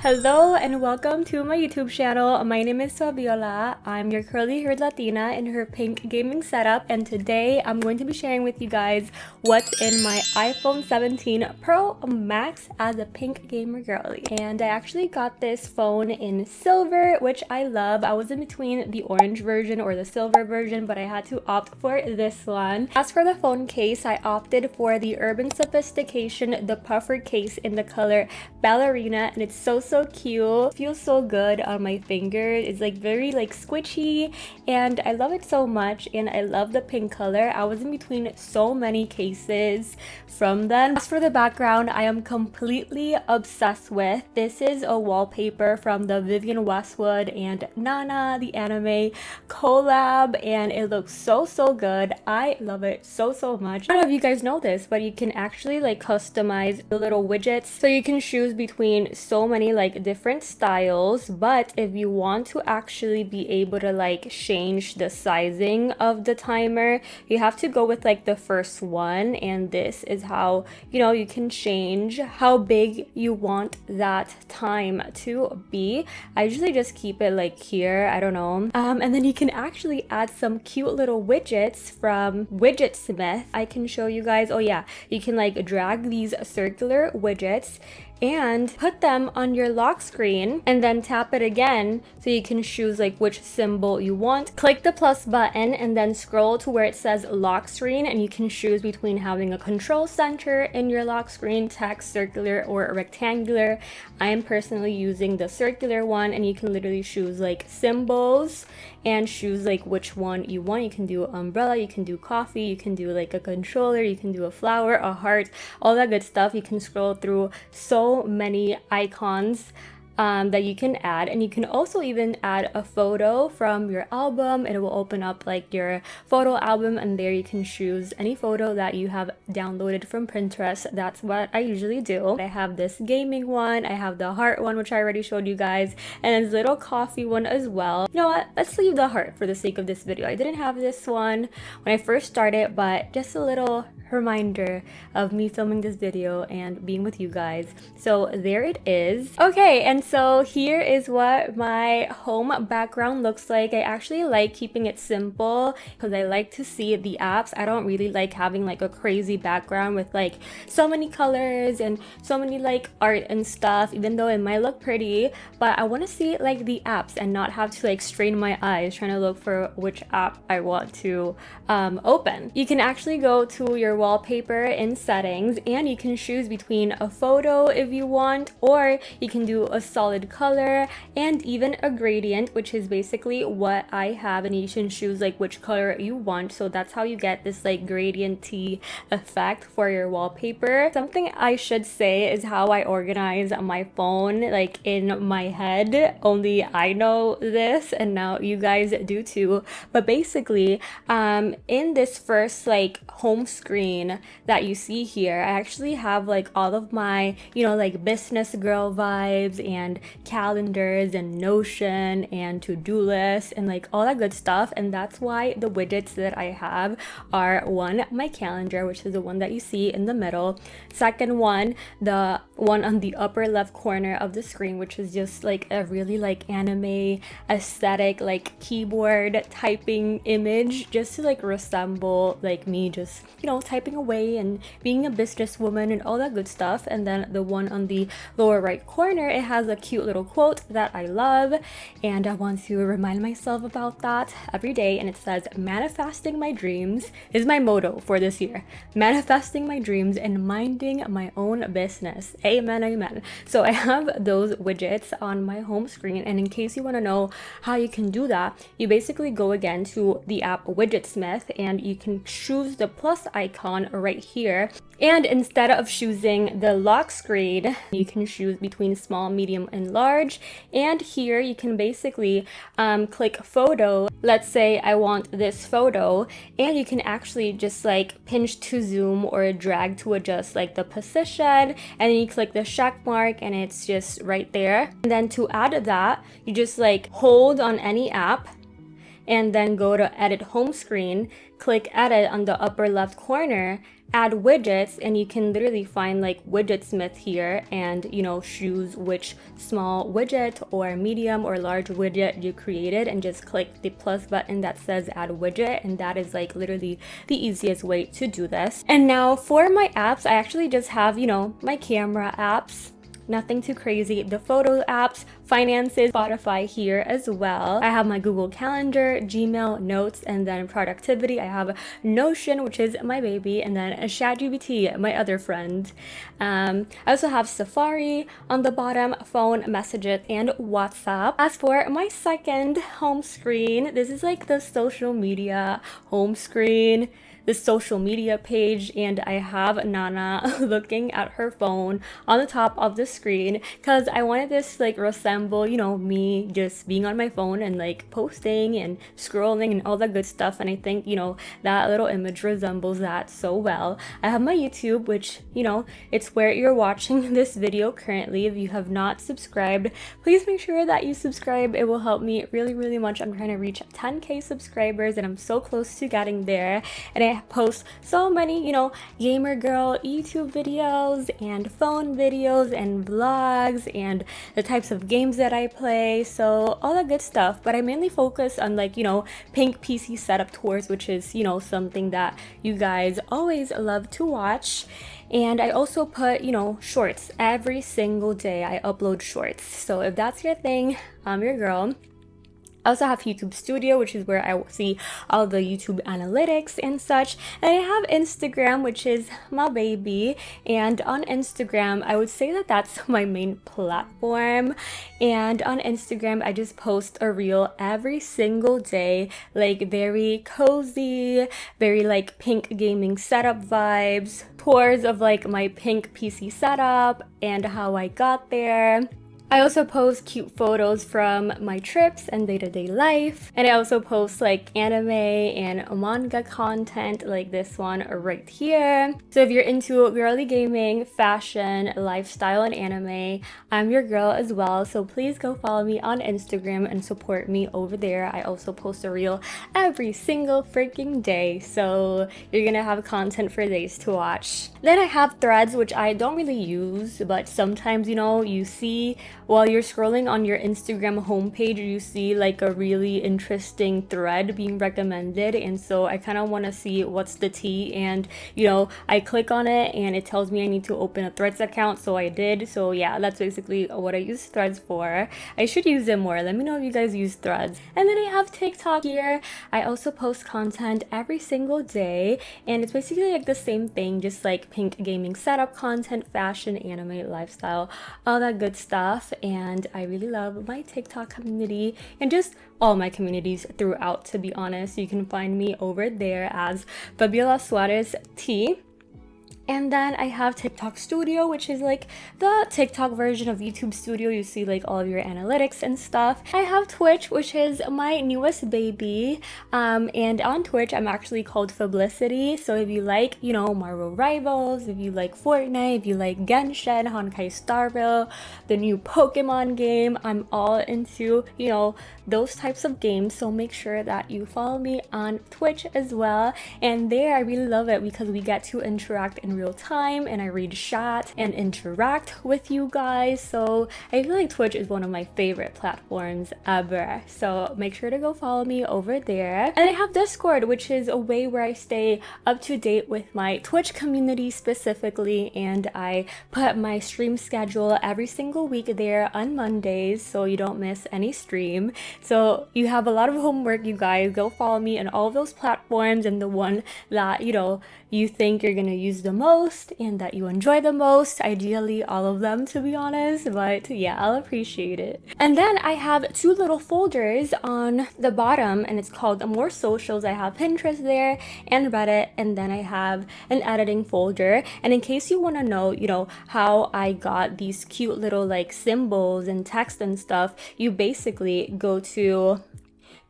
Hello and welcome to my YouTube channel. My name is Fabiola. I'm your curly haired Latina in her pink gaming setup, and today I'm going to be sharing with you guys what's in my iPhone 17 Pro Max as a pink gamer girly. And I actually got this phone in silver, which I love. I was in between the orange version or the silver version, but I had to opt for this one. As for the phone case, I opted for the Urban Sophistication, the puffer case in the color Ballerina, and it's so cute. It feels so good on my fingers. It's like very squishy, and I love it so much, and I love the pink color. I was in between so many cases from them. As for the background, I am completely obsessed with. This is a wallpaper from the Vivienne Westwood and Nana the anime collab, and it looks so good. I love it so much. I don't know if you guys know this, but you can actually customize the little widgets, so you can choose between so many different styles. But if you want to actually be able to change the sizing of the timer, you have to go with the first one, and this is how you can change how big you want that time to be. I usually just keep it here, I don't know. And then you can actually add some cute little widgets from Widgetsmith. I can show you guys. Oh yeah, you can drag these circular widgets and put them on your lock screen, and then tap it again so you can choose which symbol you want. Click the plus button and then scroll to where it says lock screen, and you can choose between having a control center in your lock screen, text, circular, or rectangular. I am personally using the circular one, and you can literally choose symbols and choose which one you want. You can do umbrella, you can do coffee, you can do a controller, you can do a flower, a heart, all that good stuff. You can scroll through so many icons that you can add, and you can also even add a photo from your album. It will open up your photo album, and there you can choose any photo that you have downloaded from Pinterest. That's what I usually do. I have this gaming one, I have the heart one, which I already showed you guys, and this little coffee one as well. You know what, let's leave the heart for the sake of this video. I didn't have this one when I first started, but just a little reminder of me filming this video and being with you guys. So there it is. Okay, and so here is what my home background looks like. I actually like keeping it simple because I like to see the apps. I don't really like having a crazy background with so many colors and so many art and stuff, even though it might look pretty. But I want to see the apps and not have to strain my eyes trying to look for which app I want to open. You can actually go to your wallpaper in settings, and you can choose between a photo if you want, or you can do a solid color and even a gradient, which is basically what I have, and you can choose which color you want. So that's how you get this gradient-y effect for your wallpaper. Something I should say is how I organize my phone in my head. Only I know this, and now you guys do too. But basically in this first home screen that you see here, I actually have all of my business girl vibes and calendars and Notion and to-do lists and all that good stuff. And that's why the widgets that I have are: one, my calendar, which is the one that you see in the middle; second one, the one on the upper left corner of the screen, which is just a really anime aesthetic keyboard typing image, just to resemble me just typing away and being a businesswoman and all that good stuff. And then the one on the lower right corner, it has a cute little quote that I love, and I want to remind myself about that every day. And it says, "Manifesting my dreams is my motto for this year. Manifesting my dreams and minding my own business." Amen, amen. So I have those widgets on my home screen, and in case you want to know how you can do that, you basically go again to the app Widgetsmith, and you can choose the plus icon right here, and instead of choosing the lock screen, you can choose between small, medium, and large. And here you can basically click photo. Let's say I want this photo, and you can actually just pinch to zoom or drag to adjust the position, and then you click the check mark, and it's just right there. And then to add that, you just hold on any app, and then go to edit home screen, click edit on the upper left corner, add widgets, and you can literally find like widgetsmith here and choose which small widget or medium or large widget you created, and just click the plus button that says add widget, and that is like literally the easiest way to do this. And now for my apps, I actually just have my camera apps. Nothing too crazy. The photo apps, finances, Spotify here as well. I have my Google Calendar, Gmail, Notes, and then productivity. I have Notion, which is my baby, and then ChatGPT, my other friend. I also have Safari on the bottom, phone, messages, and WhatsApp. As for my second home screen, this is like the social media home screen, the social media page, and I have Nana looking at her phone on the top of the screen because I wanted this to like resemble me just being on my phone and like posting and scrolling and all that good stuff, and I think that little image resembles that so well. I have my YouTube, which it's where you're watching this video currently. If you have not subscribed, please make sure that you subscribe. It will help me really much. I'm trying to reach 10k subscribers and I'm so close to getting there, and I post so many gamer girl YouTube videos and phone videos and vlogs and the types of games that I play, so all that good stuff. But I mainly focus on like pink PC setup tours, which is something that you guys always love to watch. And I also put shorts every single day. I upload shorts, so if that's your thing, I'm your girl. I also have YouTube Studio, which is where I see all the YouTube analytics and such. And I have Instagram, which is my baby. And on Instagram, I would say that that's my main platform. And on Instagram, I just post a reel every single day, like very cozy, very like pink gaming setup vibes, tours of like my pink PC setup and how I got there. I also post cute photos from my trips and day-to-day life, and I also post like anime and manga content like this one right here. So if you're into girly gaming, fashion, lifestyle, and anime, I'm your girl as well, so please go follow me on Instagram and support me over there. I also post a reel every single freaking day, so you're gonna have content for days to watch. Then I have Threads, which I don't really use, but sometimes you see while you're scrolling on your Instagram homepage, you see like a really interesting thread being recommended, and so I kind of want to see what's the tea, and I click on it and it tells me I need to open a Threads account, so I did. So yeah, that's basically what I use Threads for. I should use it more. Let me know if you guys use Threads. And then I have TikTok here. I also post content every single day, and it's basically like the same thing, just like pink gaming setup content, fashion, anime, lifestyle, all that good stuff. And I really love my TikTok community and just all my communities throughout, to be honest. You can find me over there as Fabiola Suarez T. And then I have TikTok Studio, which is like the TikTok version of YouTube Studio. You see like all of your analytics and stuff. I have Twitch, which is my newest baby. And on Twitch, I'm actually called Fablicity. So if you like, Marvel Rivals, if you like Fortnite, if you like Genshin, Honkai Star Rail, the new Pokemon game, I'm all into, those types of games. So make sure that you follow me on Twitch as well. And there, I really love it because we get to interact in real time, and I read chat and interact with you guys. So I feel like Twitch is one of my favorite platforms ever, so make sure to go follow me over there. And I have Discord, which is a way where I stay up to date with my Twitch community specifically, and I put my stream schedule every single week there on Mondays, so you don't miss any stream. So you have a lot of homework, you guys. Go follow me on all of those platforms, and the one that you think you're gonna use the most and that you enjoy the most, ideally all of them, to be honest, but yeah, I'll appreciate it. And then I have two little folders on the bottom, and it's called More Socials. I have Pinterest there and Reddit, and then I have an editing folder. And in case you want to know how I got these cute little like symbols and text and stuff, you basically go to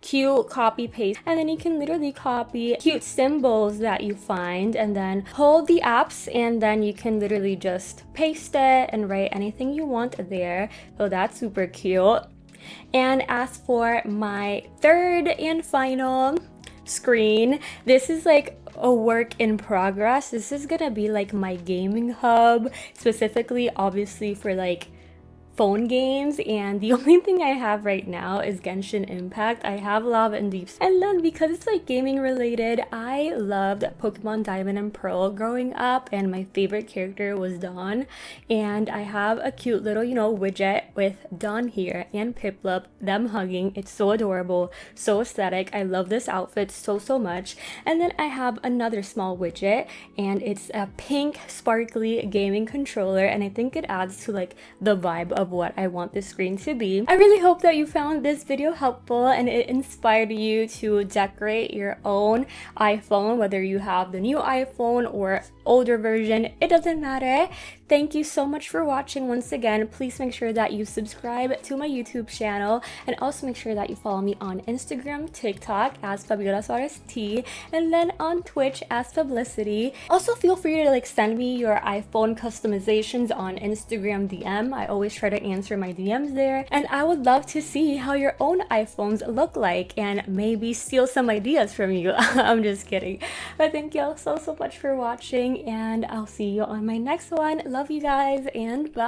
cute, copy paste, and then you can literally copy cute symbols that you find and then hold the apps, and then you can literally just paste it and write anything you want there. So that's super cute. And as for my third and final screen, this is like a work in progress. This is gonna be like my gaming hub, specifically obviously for like phone games, and the only thing I have right now is Genshin Impact. I have Lava and Deep, and then because it's like gaming related, I loved Pokemon Diamond and Pearl growing up, and my favorite character was Dawn, and I have a cute little, you know, widget with Dawn here and Piplup, them hugging. It's so adorable, so aesthetic. I love this outfit so much. And then I have another small widget, and it's a pink sparkly gaming controller, and I think it adds to like the vibe of what I want this screen to be. I really hope that you found this video helpful and it inspired you to decorate your own iPhone, whether you have the new iPhone or older version, it doesn't matter. Thank you so much for watching once again. Please make sure that you subscribe to my YouTube channel, and also make sure that you follow me on Instagram, TikTok as Fabiola Suarez T, and then on Twitch as Publicity. Also feel free to like send me your iPhone customizations on Instagram DM. I always try to answer my DMs there, and I would love to see how your own iPhones look like and maybe steal some ideas from you. I'm just kidding. But thank you all so much for watching, and I'll see you on my next one. Love you guys, and bye.